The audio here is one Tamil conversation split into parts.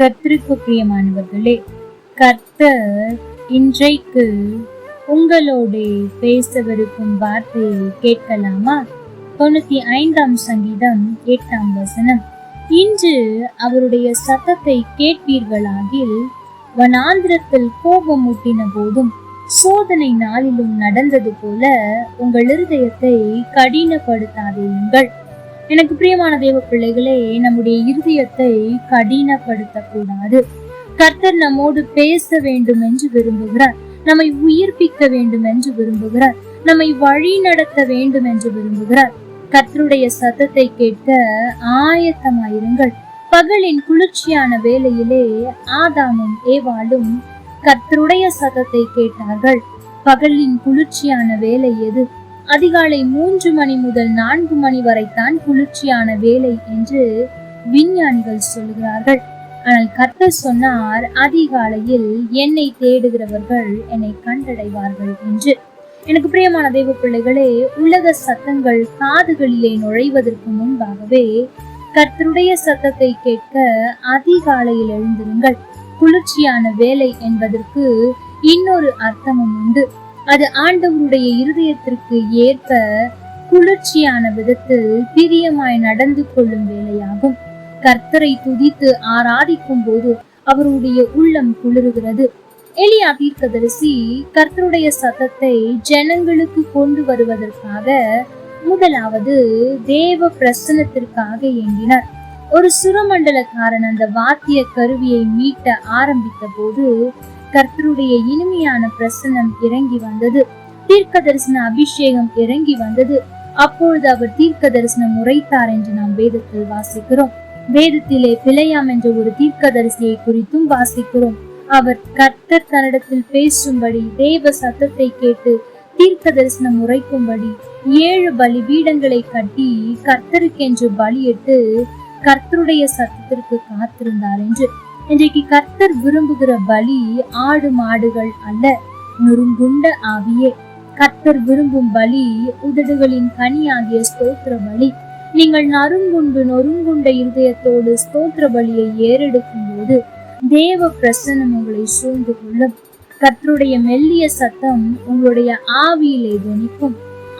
கர்த்தருக்கு பிரியமானவர்களே, கர்த்தர் இன்றைக்கு உங்களோடு பேசவிருக்கும் வார்த்தையை கேட்கலாமா? 95ஆம் சங்கீதம் 8ஆம் வசனம். இன்று அவருடைய சத்தத்தை கேட்பீர்களாகில் வனாந்திரத்தில் கோபம் ஊட்டின போதும் சோதனை நாளிலும் நடந்தது போல உங்கள் இருதயத்தை கடினப்படுத்தாதீர்கள். எனக்கு பிரியமான தேவ பிள்ளைகளே, நம்முடைய இருதயத்தை கடினப்படுத்த கூடாது. கர்த்தர் நம்மோடு பேச வேண்டும் என்று விரும்புகிறார். நம்மை உயிர்ப்பிக்க வேண்டும் என்று விரும்புகிறார். நம்மை வழி நடத்த வேண்டும் என்று விரும்புகிறார். கர்த்தருடைய சத்தத்தை கேட்க ஆயத்தமாயிருங்கள். பகலின் குளிர்ச்சியான வேளையிலே ஆதாமும் ஏவாளும் கர்த்தருடைய சத்தத்தை கேட்டார்கள். பகலின் குளிர்ச்சியான வேலை எது? அதிகாலை 3 மணி முதல் 4 மணி வரைத்தான் குளிர்ச்சியான வேலை என்று விஞ்ஞானிகள் சொல்கிறார்கள். ஆனால் கர்த்தர் சொன்னார், அதிகாலையில் என்னை தேடுகிறவர்கள் என்னை கண்டடைவார்கள் என்று. எனக்கு பிரியமான தேவ பிள்ளைகளே, உலக சத்தங்கள் காதுகளிலே நுழைவதற்கு முன்பாகவே கர்த்தருடைய சத்தத்தை கேட்க அதிகாலையில் எழுந்திருங்கள். குளிர்ச்சியான வேலை என்பதற்கு இன்னொரு அர்த்தமும் உண்டு. அது ஆண்டவருடைய இருதயத்திற்கு ஏற்ப குளிர்ச்சியான விதத்தில் பிரியமாய் நடந்து கொள்ளும் வேலையாகும். கர்த்தரை துதித்து ஆராதிக்கும் போது அவருடைய உள்ளம் குளிர்கிறது. எலியா தீர்க்கதரிசி கர்த்தருடைய சத்தத்தை ஜனங்களுக்கு கொண்டு வருவதற்காக முதலாவது தேவ பிரசன்னத்திற்காக ஏங்கினார். ஒரு சுரமண்டலக்காரன் அந்த வாத்திய கருவியை மீட்ட ஆரம்பித்த போது கர்த்தருடைய இனிமையான பிரசன்னம் இறங்கி வந்தது. தீர்க்க தரிசன அபிஷேகம் இறங்கி வந்தது. அப்பொழுது அவர் தீர்க்க தரிசனம் உரைத்தார் என்று நாம் வேதத்தில் வாசிக்கிறோம். வேதத்திலே பிழையாம் என்ற ஒரு தீர்க்கதரிசியை குறித்தும் வாசிக்கிறோம். அவர் கர்த்தர் தன்னிடத்தில் பேசும்படி தேவ சத்தத்தை கேட்டு தீர்க்க தரிசனம் உரைக்கும்படி 7 பலி பீடங்களை கட்டி கர்த்தருக்கென்று பலியிட்டு கர்த்தருடைய சத்தத்திற்கு காத்திருந்தார் என்று. இன்றைக்கு கர்த்தர் விரும்புகிற பலி ஆடு மாடுகள் அல்ல, நொறுங்குண்ட ஆவியே. கர்த்தர் விரும்பும் பலி உதடுகளின் கனியாகிய ஸ்தோத்திர பலி. நீங்கள் நொறுங்குண்ட இருதயத்தோடு ஸ்தோத்திர பலியை ஏறெடுக்கும் போது தேவ பிரசன்னம் உங்களை சூழ்ந்து கொள்ளும். கர்த்தருடைய மெல்லிய சத்தம் உங்களுடைய ஆவியிலே துணிக்கும்.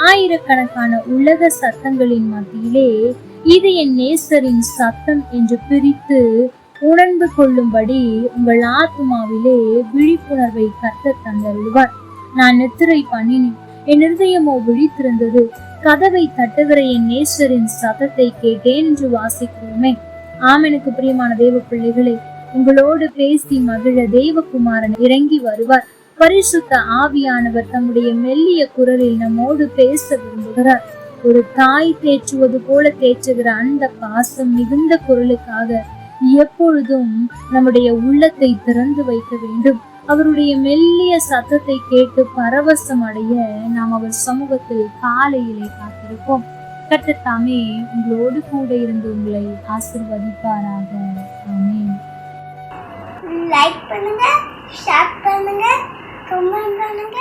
ஆயிரக்கணக்கான உலக சத்தங்களின் மத்தியிலே இது என் நேசரின் சத்தம் என்று பிரித்து உணர்ந்து கொள்ளும்படி உங்கள் ஆத்மாவிலே விழிப்புணர்வை கர்த்தர் தந்தருள்வார். நான் நித்திரை பண்ணினேன், என் இருதயமோ விழித்திருந்தது. கதவை தட்டுகிற என் நேசரின் சத்தத்தை கேட்டேன் என்று வாசிக்கிறோமே. எனக்கு பிரியமான தேவ பிள்ளைகளே, உங்களோடு பேசி மகிழ தேவகுமாரன் இறங்கி வருவார். பரிசுத்த ஆவியானவர் தம்முடைய மெல்லிய குரலில் நம்மோடு பேச விரும்புகிறார். ஒரு தாய் தேற்றுவது போல தேற்றுகிற அந்த பாசம் மிகுந்த குரலுக்காக எப்பொழுதும் நம்முடைய உள்ளத்தை திறந்து வைக்க வேண்டும். அவருடைய மெல்லிய சத்தத்தை கேட்டு பரவசம் அடைய நாம் அவர் சமூகத்தில் காலையிலே காத்திருப்போம். கர்த்தர் தாமே உங்களோடு கூட இருந்து உங்களை ஆசீர்வதிப்பாராக. ஆமென். லைக் பண்ணுங்க, ஷேர் பண்ணுங்க, கமெண்ட் பண்ணுங்க.